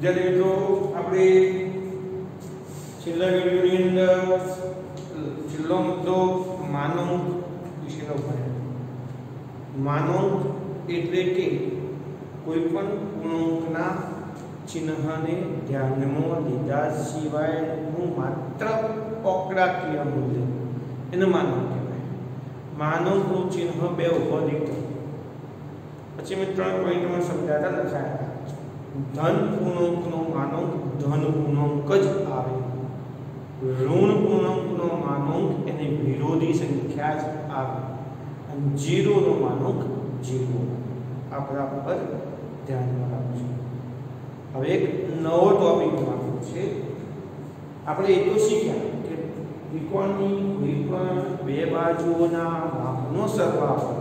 विद्यार्थी मित्रों આપણે છેલ્લા વિડિયોની અંદર છેલ્લો મુદ્દો માનાંક વિશેનો ભણ્યો। માનાંક એટલે કે કોઈપણ પૂર્ણાંકના ચિહ્નને ધ્યાનમાં લીધા સિવાયનું માત્ર આંકડાકીય મૂલ્ય એને માનાંક કહેવાય। માનાંકનું ચિહ્ન બે ઉપર દીકતો પછી મિત્રો પોઈન્ટમાં સમજાતા લખાયા ધન પૂર્ણાંકનો માનાંક ધન પૂર્ણાંક જ આવે, ઋણ પૂર્ણાંકનો માનાંક એને વિરોધી સંખ્યા જ આવે અને જીરોનો માનાંક જીરો। આ બરાબર ધ્યાનમાં રાખજો। હવે એક નવો ટોપિક માંગો છે। આપણે એ તો શીખ્યા કે ત્રિકોણની કોઈપણ બે બાજુઓના માપનો સરવાળો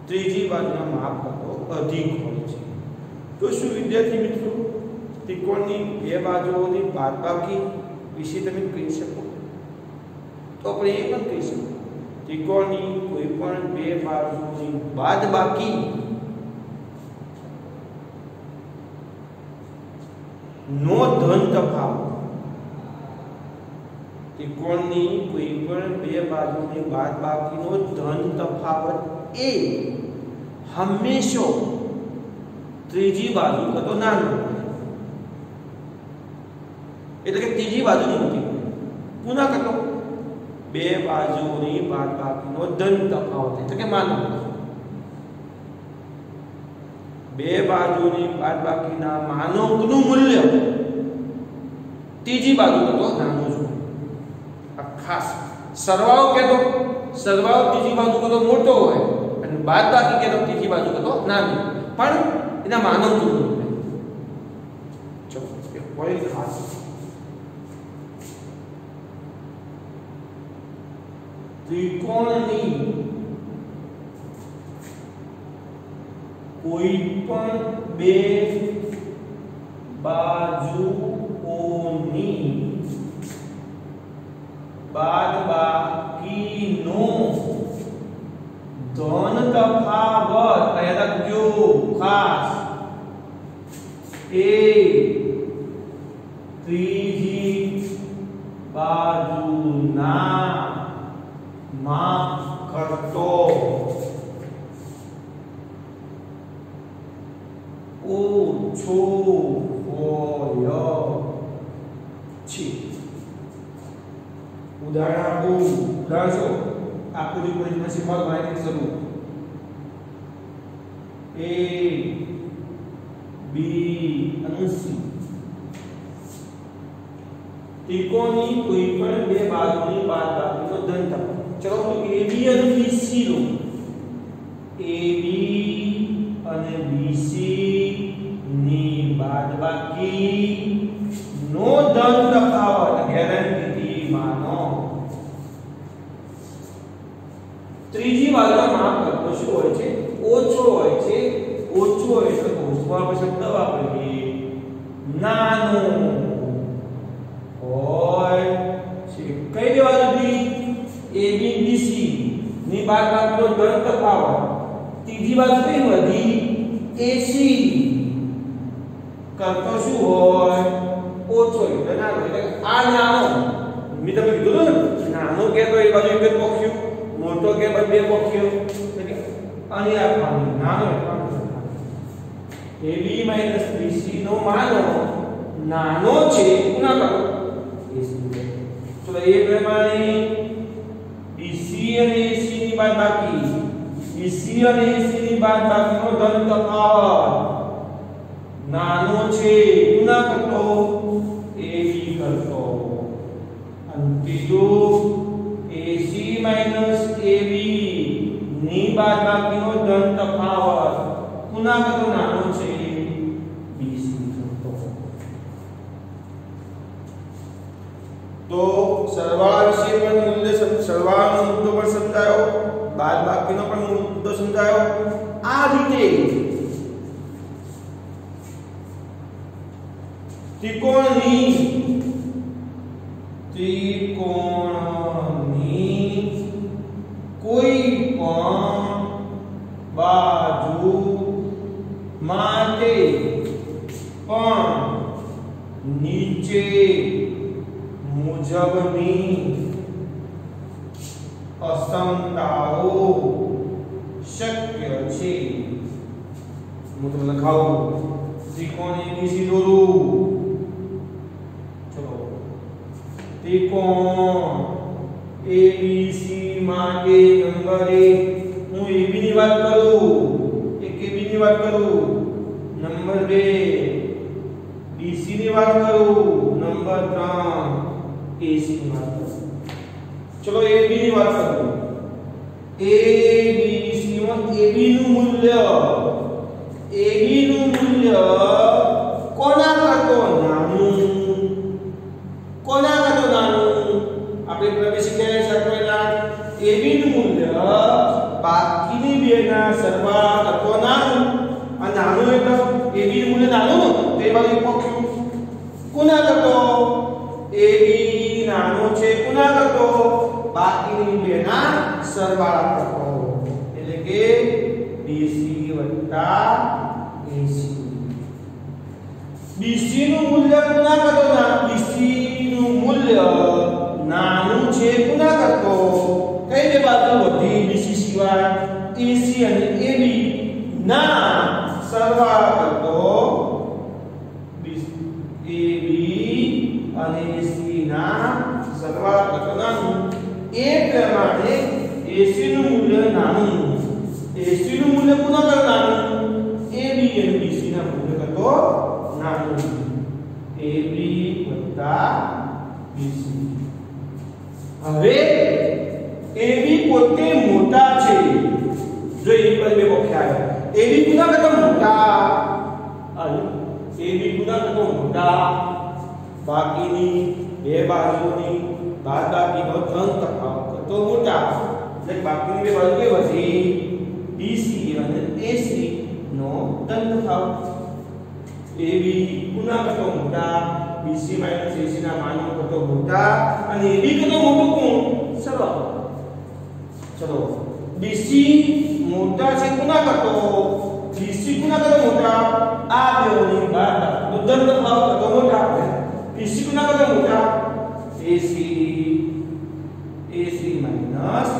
ત્રીજી બાજુના માપ કરતા અધિક હોય છે। તો શું વિદ્યાર્થી મિત્રો ત્રિકોણની બે બાજુઓની બાદબાકી વિશે તમે કહી શકો? તો આપણે એ પણ કહી શકો ત્રિકોણની કોઈપણ બે બાજુઓની બાદબાકી નો ધન તફાવત, ત્રિકોણની કોઈપણ બે બાજુની બાદબાકીનો ધન તફાવત એ હંમેશા ત્રીજી બાજુ કરતા નાનો હોય, એટલે કે ત્રીજી બાજુની મોટી પુનઃ કરતો બે બાજુની બાદબાકીનો ધન તફાવત એટલે કે માનાંક બે બાજુની બાદબાકીના માનાંકનું મૂલ્ય ત્રીજી બાજુ કરતા નાનું છે। આ ખાસ સરવાળો કહેતો સરવાળો ત્રીજી બાજુ કરતા મોટો હોય અને બાદબાકી કહેતો ત્રીજી બાજુ કરતા નાનું, પણ એના માનાંકનું મૂલ્ય ચલો એક પોઈન્ટ ખાસ ત્રિકોણની કોઈપણ બે બાજુઓની બાદબાકીનો ધન તફાવત અહીંયા લખજો ખાસ એ ત્રીજી બાજુના માપ કરતો ઓછો હોય છે। ઉદાહરણ આકૃતિ પરિચય શીખવા માહિતી શરૂ A B અને C ત્રિકોણની કોઈપણ બે બાજુની બાદબાકીનો ધન તફાવત। ચલો તો AB અને BC લો, AB અને BC ની બાદબાકી નો ધન તફાવત ગેરંટી માનો ત્રીજી બાજુના માપ કરતો શું હોય છે? ઓછો હોય છે। ઓછો હોય તો ઓછો શબ્દ વાપરીએ નાનો હોય છે। કઈ બે બાજુથી AB BC ની બાદબાકીનો ધન તફાવત ત્રીજી બાજુ કઈ વધી AC કરતો શું હોય? ઓછો એટલે નાનો, એટલે આ નાનો મેં તમને કીધું ને નાનો કે તો એ બાજુ એક પક્ષીઓ, મોટો કે બે પક્ષીઓ અને આ નાનો AB BC નો માનો નાનો છે ગુણા કરો AC। ચલો એ પ્રમાણે BC અને AC ની બાદબાકી BC અને AC ની બાદબાકીનો ધન તફાવત નાનો છે ગુણા કરતો AB કરતો અને ત્રીજું AC AB ની બાદબાકીનો ધન તફાવત ગુણા કરતો નાનો છે BC કરતો। તો સરવાળા વિશે પણ મૂલ્ય સરવાળાનો મુદ્દો પણ સમજાયો, બાદબાકીનો પણ મુદ્દો સમજાયો। આ રીતે ત્રિકોણની કોઈ પણ બાજુ માટે પણ મુજબની અસમતાઓ શક્ય છે. હું તમને લખાવું ત્રિકોણ એબીસી દોરું. ચલો ત્રિકોણ એબીસી માટે નંબર 1 હું એબી ની વાત કરું, એક એબી ની વાત કરું. નંબર 2 બીસી ની વાત કરું. નંબર 3 એસી ની વાત કરું. ચલો એબી ની વાત કરું. એબીસી માં એબી નું મૂલ્ય કોના કરતો નાનું? કોના કરતો નાનું? આપણે પ્રવેશી ગયા છે પહેલા એબી નું મૂલ્ય બાકીની બે ના સરવાળા કરતો નાનું. આ નાનું એટલે એબી નું મૂલ્ય નાનું તો એ બાજુ પોખ્યું. કોના કરતો? એબી નાનો છે કોના કરતો? બાકીની બે ના સરવાળા કરતો. એટલે કે બીસી વત્તા એસી. બીસી નું મૂલ્ય કોના કરતો? બીસી નું મૂલ્ય નાનું છે કોના કરતો? કઈ બે બાજુ વધી બીસી સિવાય એસી અને એબી ના સરવાળા કરતો. એબી અને એસી ના સરવાળા કરતો નાનું. એ પ્રમાણે એસી નું મૂલ્ય નાનું. એસી નું મૂલ્ય કોના કરતા નાનું? એબી અને બીસી ના મૂલ્ય કરતો નાનું. એબી વત્તા બીસી. હવે એબી પોતે મોટા છે. જો એ પર બે વખ્યા એબી કોના કરતા મોટા? અને એબી કોના કરતા મોટા? બાકીની બે બાજુની બાદબાકીનો ધન તફાવત કરતો મોટા. એટલે બાકીની બે બાજુ કે વધી બીસી અને એસી નો ધન તફાવત. એબી કોના કરતા મોટા? બીસી માઈનસ એસી ના માનો કરતા મોટા. અને એબી કરતા મોટું કોણ? સરળ. ચલો બીસી મોટા છે કોના કરતો? બીસી કોના કરતા મોટા? આ બેઓની બાદબાકી તો ધન તફાવત કરતો મોટા. બીસી કોના કરતા મોટા? એસી માઈનસ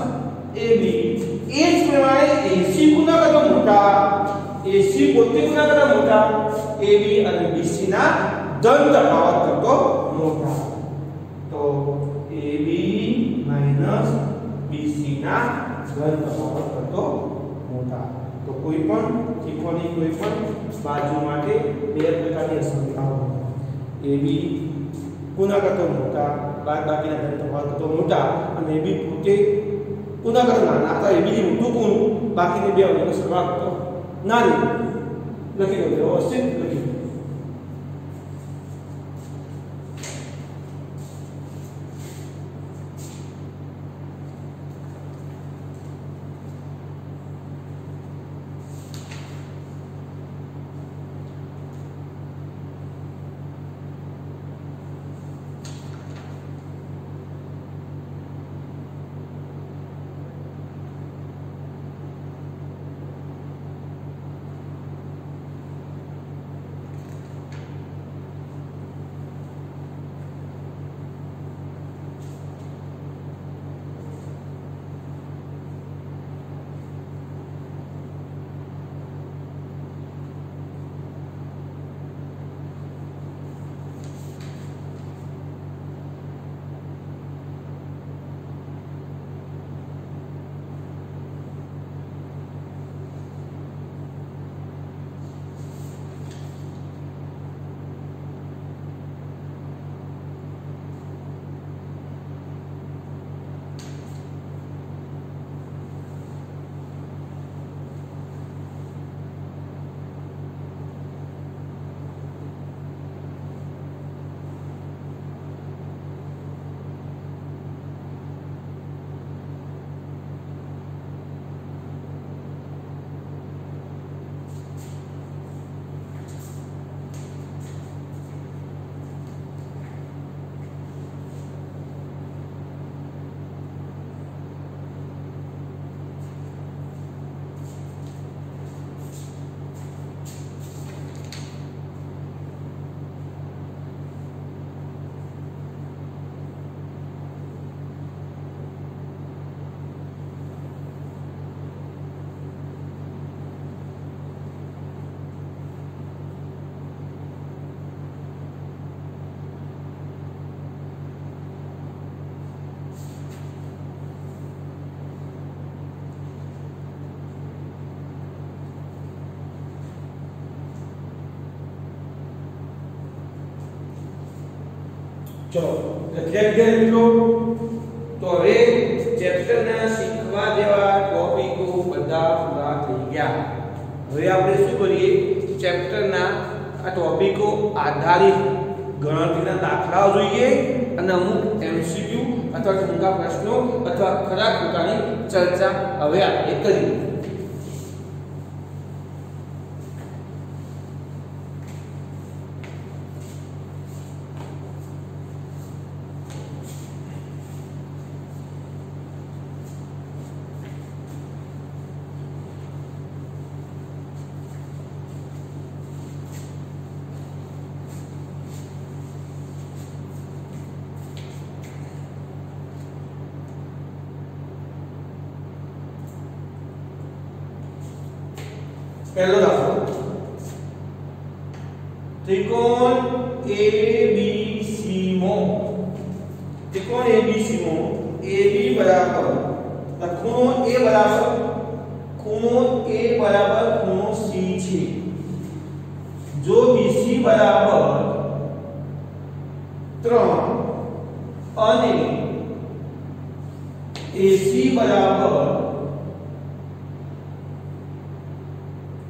એબી. એ જ પ્રમાણે એસી કોના કરતા મોટા? એસી પોતે કોના કરતા મોટા? એબી અને બીસી ના ધન તફાવત કરતો મોટા. તો એબી માઈનસ બીસી ના ધન તફાવત કરતો મોટા. તો કોઈ પણ ત્રિકોણની કોઈ પણ બાજુ માટે બે પ્રકારની અસમતાઓ. એબી કોના કરતા મોટા? બાદબાકીના ધન તફાવત કરતો મોટા. અને એબી પોતે કોના કરતા નાના? તો એબી ની મોટું કોણ? બાકીની બે અવયવનો સરવાળો કરતો નાનું. લખી દો વ્યવસ્થિત લખી દો. ચલો વિદ્યાર્થી મિત્રો, તો હવે ચેપ્ટરના શીખવા જેવા ટોપિકો બધા પૂરા થઈ ગયા. હવે આપણે શું કરીએ, ચેપ્ટરના આ ટોપિકો આધારિત ગણતરીના દાખલાઓ જોઈએ અને અમુક એમસીક્યુ અથવા ટૂંકા પ્રશ્નો અથવા ખરા ખોટાની ચર્ચા હવે આપણે કરીએ. पहलो दाखलो, त्रिकोण ABC में त्रिकोण ABC में AB बराबर खूणो A बराबर खूणो C छे. जो BC बराबर 3 અને AC बराबर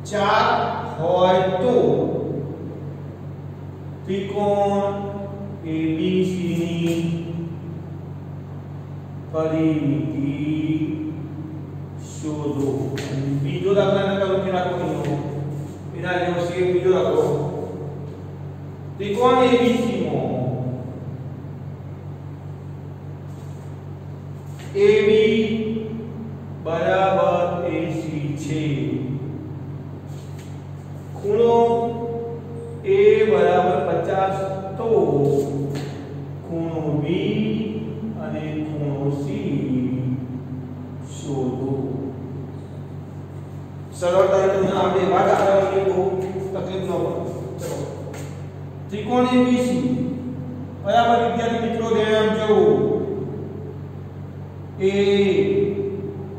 4 હોય તો ત્રિકોણ ABC ની પરિમિતિ શોધો. બીજો દાખલા નકલ કે રાખો એના જેવો સેમ બીજો દાખલો, ત્રિકોણ ABC માં AB બરાબર AC છે. ખૂણો A બરાબર 50 તો ખૂણો B અને ખૂણો C શોધો. સરળતાથી તમને આપણે વાત આવડે તો તકલીફ ન પડે. ચલો, ત્રિકોણ ABC બરાબર વિદ્યાર્થી મિત્રો ધ્યાન આપજો, A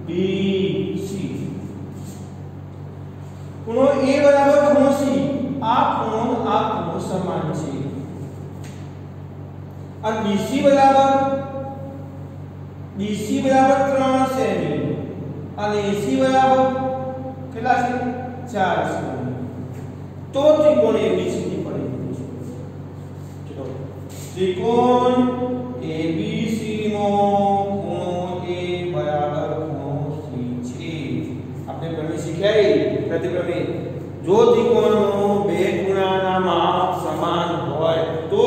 B C. ખૂણો A બરાબર ખૂણો C, આ ખૂણો સમાન છે. અને BC બરાબર 3 સેમી અને AC બરાબર કેટલા છે? 4 સેમી. તો ત્રિકોણ ABC ની પરિમિતિ છે. ચલો, ત્રિકોણ ABC નો ખૂણો A બરાબર ખૂણો C છે. આપણે પ્રમેય શીખ્યા પ્રતિપ્રમેય. જો ત્રિકોણનો બે ખૂણાના માપ સમાન હોય તો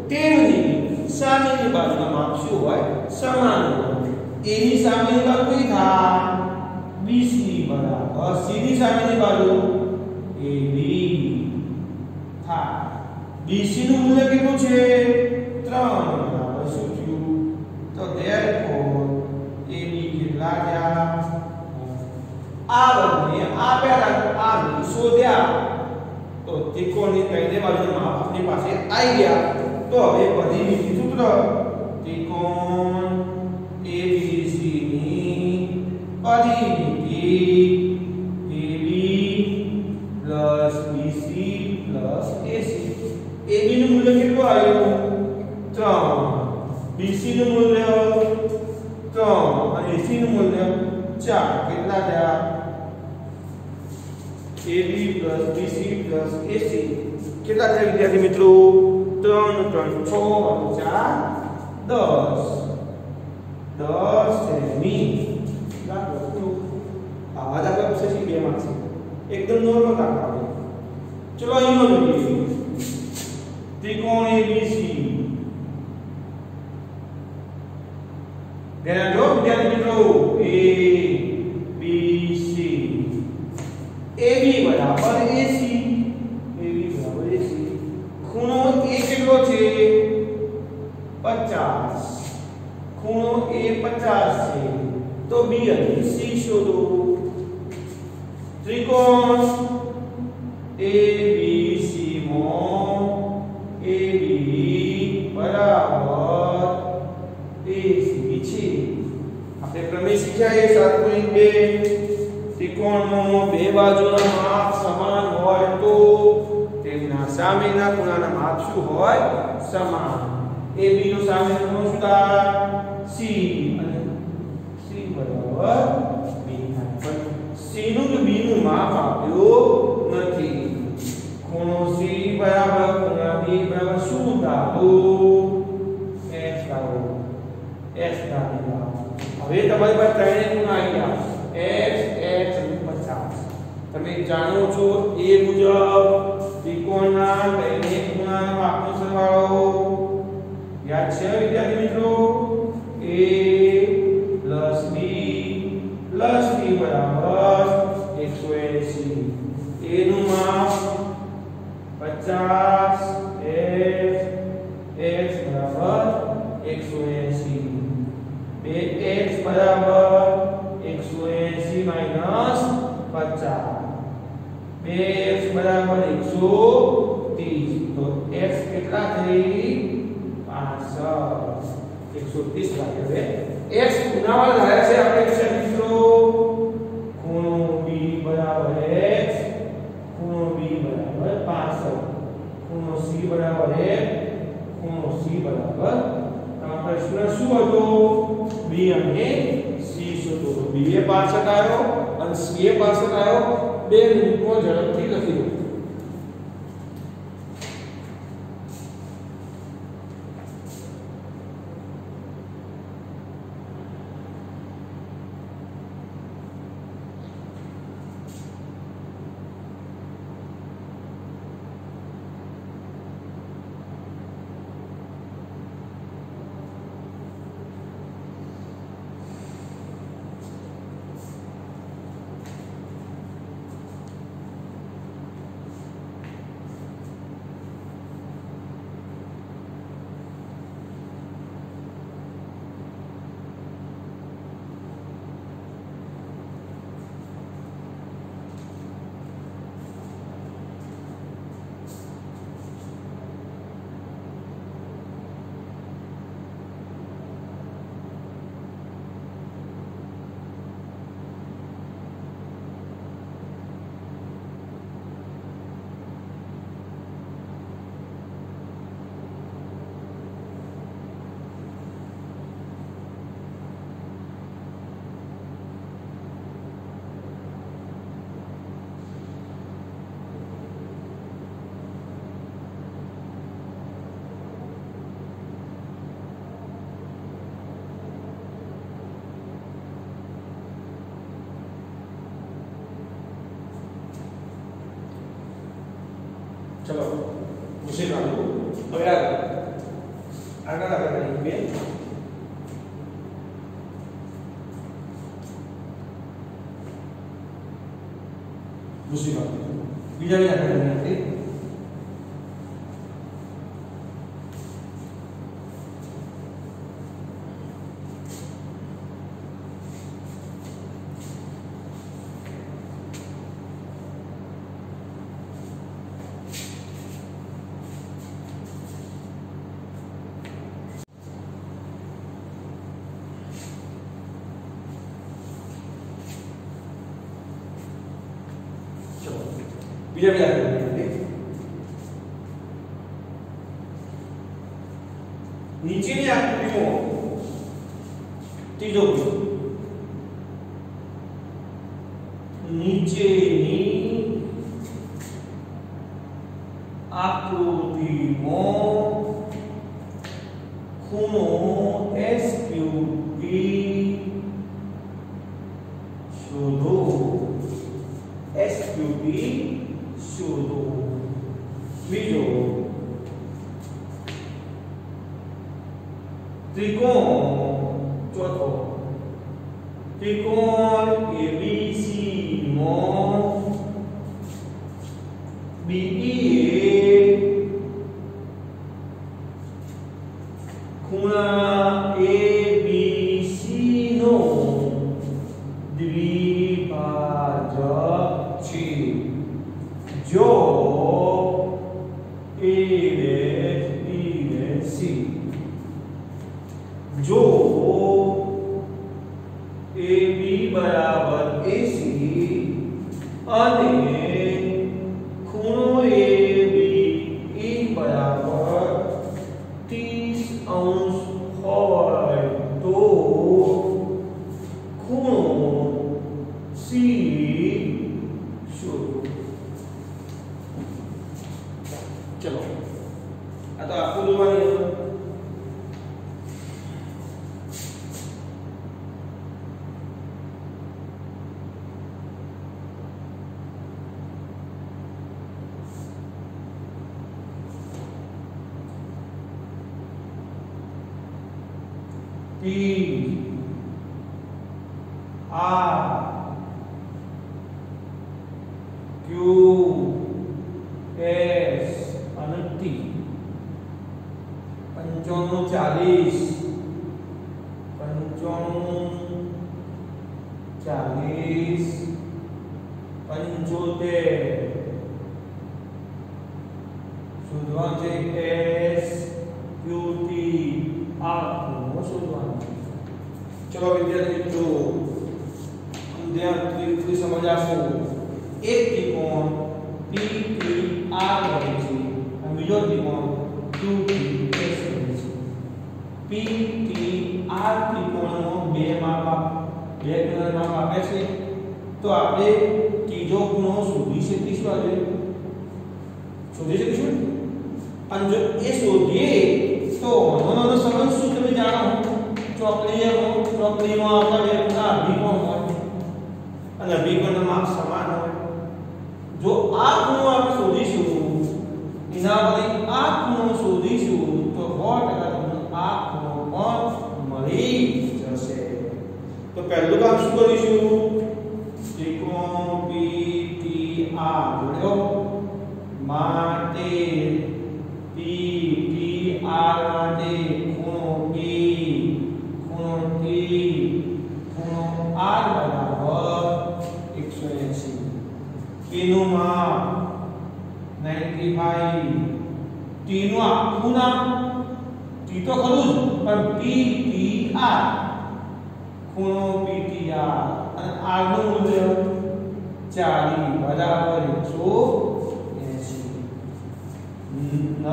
તેમની સામેની બાજુના માપ શું હોય? સમાન હોય. A ની સામેની બાજુ કઈ થાય? BC બરાબર. C ની સામેની બાજુ AB થાય. BC નું મૂલ્ય કેટલું છે? 3 બરાબર શું થયું? તો therefore AB કેટલા થયા? આ બંને આપેલા આ શોધ્યા તો ત્રિકોણની બંને બાજુના માપ આપણી પાસે આવી ગયા. તો હવે પરિમિતિ સૂત્ર, ત્રિકોણ ABC ની પરિમિતિ AB + BC + AC. AB નું મૂલ્ય કેટલું આવ્યું? 3. BC નું મૂલ્ય 3 અને AC નું મૂલ્ય 4. કેટલા થયા? AB + BC + AC કેટલા થયા વિદ્યાર્થી મિત્રો? 3 3 6 4 10 સેમી. આવા દાખલા પૂછે છે 2 માર્ક્સ, એકદમ નોર્મલ દાખલા આવે. ચલો અહીંનો જોઈએ, ત્રિકોણ ABC. ધ્યાન જો વિદ્યાર્થી મિત્રો, ABC AB બરાબર AC. ખૂણો A કેટલો છે? 50. ખૂણો A 50 છે તો B અને C શોધો. ત્રિકોણ ABC માં AB બરાબર AC છે. આપણે પ્રમેય શીખ્યા 7.2, ત્રિકોણનો બે બાજુના માપ સમાન હોય તો તેમના સામેના ખૂણાના માપ શું હોય? સમાન. AB નો સામે ખૂણો શું થાય C અને C બરાબર B થાય પણ C નું કે B નું માપ આપ્યું નથી ખૂણો C બરાબર ખૂણા B બરાબર શું થાય x લાવો x લાવો હવે તમારી પાસે ત્રણેય ખૂણા આવી ગયા x x અને 50 તમે જાણો છો એ મુજબ ત્રિકોણના ત્રણેય ખૂણાના માપનો સરવાળો યાદ છે વિદ્યાર્થી મિત્રો a b બરાબર 180 a નું માપ 50 x બરાબર 180 2x બરાબર 180 minus 50 2x બરાબર 130 તો x કેટલા થઈ 65 130 લાગે હવે x ખૂણાવાળા ધારે છે આપણે કે મિત્રો ખૂણો b બરાબર x ખૂણો b બરાબર 65 ખૂણો c બરાબર 1 ખૂણો c બરાબર પ્રશ્ન શું હતો b અને c શોધો તો b એ 65 આવ્યો અને c એ 65 આવ્યો બે મિનિટમાં ઝડપથી લખી દો चलो उसे काढू હવે આગળ કરીએ दूसरी बात बीजा भी આગળ કરીએ बीजा भी આગળ કરીએ નીચેની આકૃતિમાં ત્રીજો નીચેની આકૃતિમાં ખૂણો SQP શોધો SQP शोधो बीजो त्रिकोण चौथो त्रिकोण ABC में BE खूणा ABC नो द्विभाजक छे जो A B C जो AB बराबर AC અને ખૂણો AB E બરાબર 30 શોધો। ચલો આ તો આખું જોવાની હતું। P R Q S અને T 95 40 શોધવાનું છે S Q T R શોધવાનું। ચલો વિદ્યાર્થી મિત્રો ધ્યાનથી સમજ આપો। એક ત્રિકોણ PQR બને છે અને બીજો ત્રિકોણ QTS બને છે। PQR ત્રિકોણનો બે ખૂણાના માપ આપે છે તો આપણે ત્રીજો ખૂણો શોધી શકીશું અને જો એ શોધીએ તો આનો સંબંધ શું તમે જાણો? ચોકડીમાં આપણા બે ખૂણા અભિકોણ હોય અને અભિકોણના માપ સમાન હોય। જો આ ખૂણો આપણે શોધીશું એના પછી આ ખૂણો શોધીશું તો 100% તમને આ ખૂણો પણ મળી જશે। તો પહેલું કામ શું કરીશું? ત્રિકોણ PTR જોડ્યો માટે PTR માટે ખૂણો P ખૂણો T ખૂણો R બરાબર 180। P નું માપ 95, T નું આખું નામ T તો ખરું જ પણ PTR ખૂણો PTR અને R નું મૂલ્ય 40 બરાબર 180। 9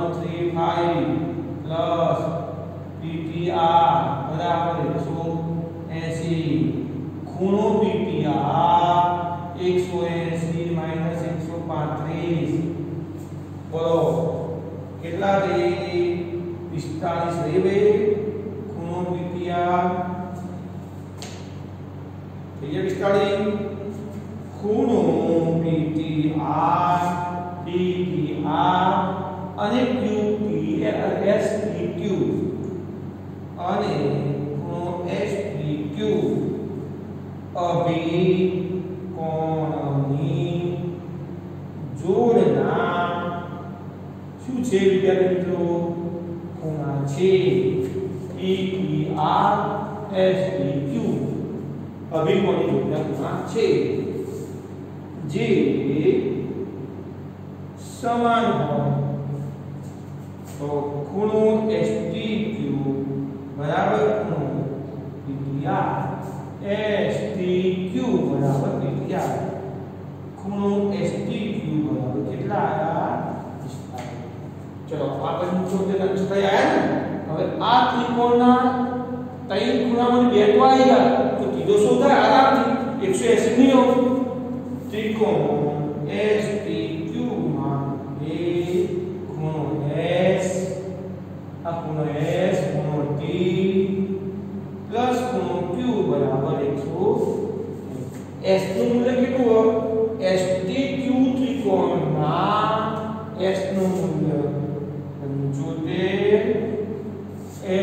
135 પ્લસ PTR બરાબર 180 ખૂણો PTR 180 માઈનસ 135 બોલો કેટલા થઈ? 45 થઈ બે ખૂણો PTR થઈ ગયા 45 ખૂણો PTR અને SPQ અને ખૂણો SPQ અભિકોણની જોડના શું છે વિદ્યાર્થી મિત્રો? ખૂણા છે। PTR SPQ અભિકોણની જોડના ખૂણા છે જે સમાન હોય તો ખૂણો STQ બરાબર ખૂણો PTR STQ બરાબર PTR ખૂણો STQ બરાબર કેટલા આયા? 45। ચલો આ પછી જોતે લંચ થઈ આયા ને। હવે આ ત્રિકોણના ત્રણ ખૂણામાંથી બે તો આવી ગયા તો ત્રીજો શોધાય આરામથી 180 ની ત્રિકોણ STQ માં બે ખૂણો S આ ખૂણો S ખૂણો T પ્લસ ખૂણો Q બરાબર 100। S નું મૂલ્ય કેટલું હોય? STQ ત્રિકોણમાં S નું મૂલ્ય 75।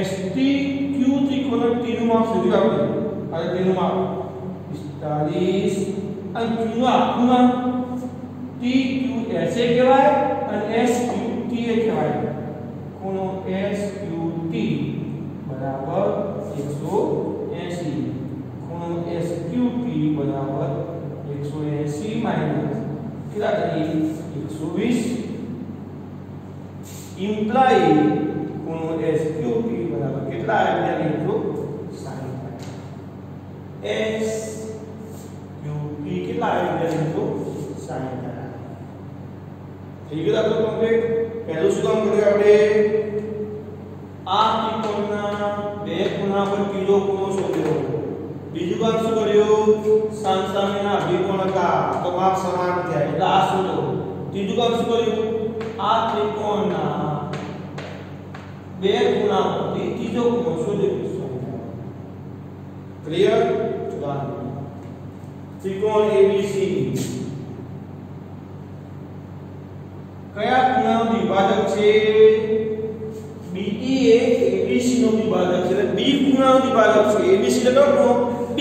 STQ ત્રિકોણ T નું માપ શોધ્યું આપણે। હવે T નું માપ 45 અને Q નું આખું નામ TQS કહેવાય અને SQT કહેવાય। ખૂણો SQT બરાબર 180 ખૂણો SQT બરાબર 180 માઈનસ કેટલા થઈ? 120 ઇમ્પ્લાય ખૂણો SQT બરાબર કેટલા આવ્યા મિત્રો? 60। SQT કેટલા આવ્યા મિત્રો? 60। થઈ ગયું દાખલો કમ્પ્લીટ। પહેલું શું કામ કર્યું આપણે? આ ત્રિકોણના બે ખૂણા પર ત્રીજો ખૂણો શોધ્યો બીજું કામ શું કર્યું સામસામેના અભિકોણ હતા તો માપ સમાન થયા એટલે આ શું થયું ત્રીજું કામ શું કર્યું આ ત્રિકોણના બે ખૂણાઓથી ત્રીજો ખૂણો શોધ્યો ક્લિયર ત્રિકોણ ABC કયા ખૂણાનો વિભાજક છે BE એ ABC નો વિભાજક છે એટલે B ખૂણાનો વિભાજક છે ABC એટલે કયો ખૂણો B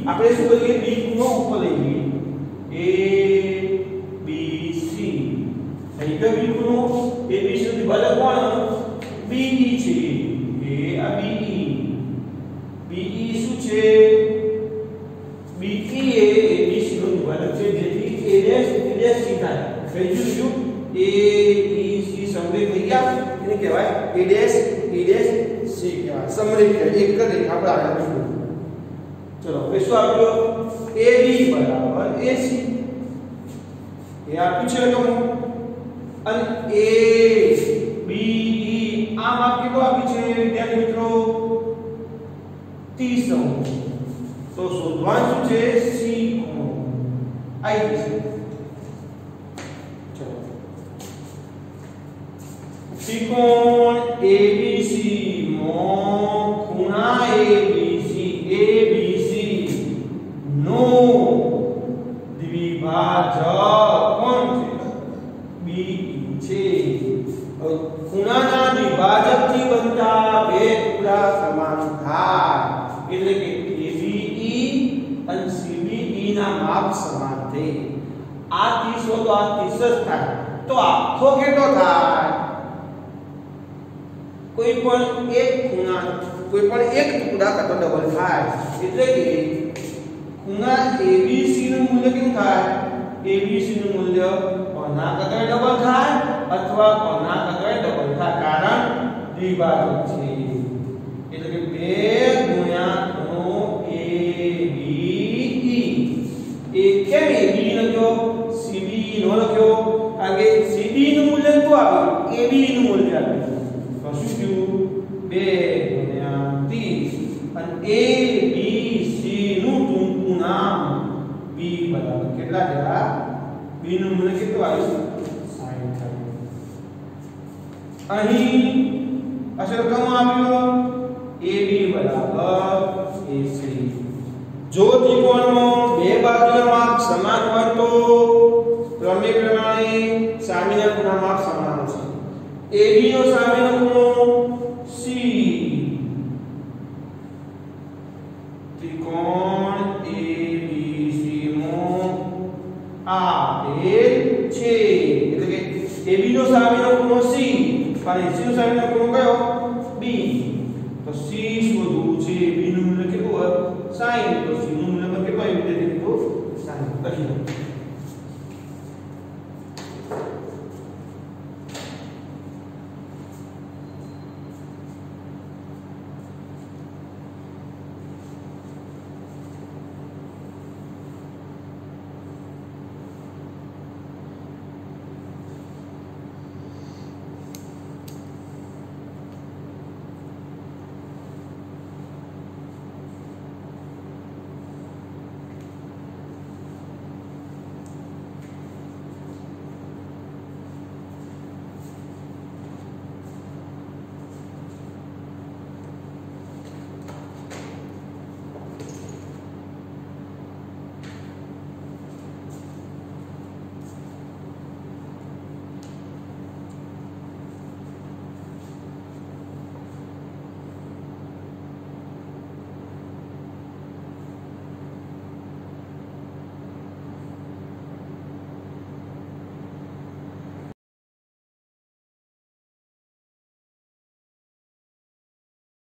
આપણે શું કરીએ B ખૂણો ઉપર લઈએ ABC અહીં કયો B ખૂણો ABC નો વિભાજક કોણ BE છે એ આ BE શું છે BE એ ABC નો વિભાજક છે જેથી A' થાય બીજું ABC સમરેખ થઈ ગયા એને કહેવાય A' C કહેવાય સમરેખ એક જ રેખા પર આવેલું ચલો હવે શું આપ્યો AB બરાબર AC એ આપ્યું છે તો અને ABE આમ આપ કેટલો આપ્યું છે વિદ્યાર્થી મિત્રો 30 અંશ તો શોધવાનું છે C આઈ જશે त्रिकोण ABC માં ખૂણા ABC નો દ્વિભાજક કોણ છે BE છે ખૂણાના દ્વિભાજકથી બનતા બે ટુકડા સમાન થાય એટલે કે ABE અને CBE ના માપ સમાન થાય આ 30 તો આ 30 જ થાય તો આખો કેટલો થાય કોઈ પણ એક ટુકડા કાતો ડબલ થાય એટલે કે ખૂણા ABC નું મૂલ્ય કેવું થાય ABC નું મૂલ્ય કોના કરતા ડબલ થાય અથવા કોના કરતા ડબલ થાય કારણ દ્વિભાજક છે એટલે કે 2 ગુણ્યા ખૂણો ABE એ કેમ AB લખ્યો CBE નો લખ્યો કારણ કે CBE નું મૂલ્ય તો આવ્યું ABE નું મૂલ્ય આવ્યું શું થયું 2 ગુણ્યા 30 અને ABC નું ટૂંકું નામ B બરાબર કેટલા થયા B નું મૂલ્ય કેટલું આવ્યું 60 થયું અહીં અસરકામ આવ્યો AB બરાબર AC જો ત્રિકોણમાં બે બાજુના માપ સમાન હોય તો પ્રમેય પ્રમાણે સામેના ખૂણા માપ સમાન છે AB નો સામેનો ખૂણો C ત્રિકોણ ABC માં આપેલ છે એટલે કે AB નો સામેનો ખૂણો C અને AC નો સામેનો ખૂણો કયો B તો C શોધવું છે B નું મૂલ્ય કેટલું હોય 60 તો C નું મૂલ્ય કેટલું આવી રીતે 60 લખી દો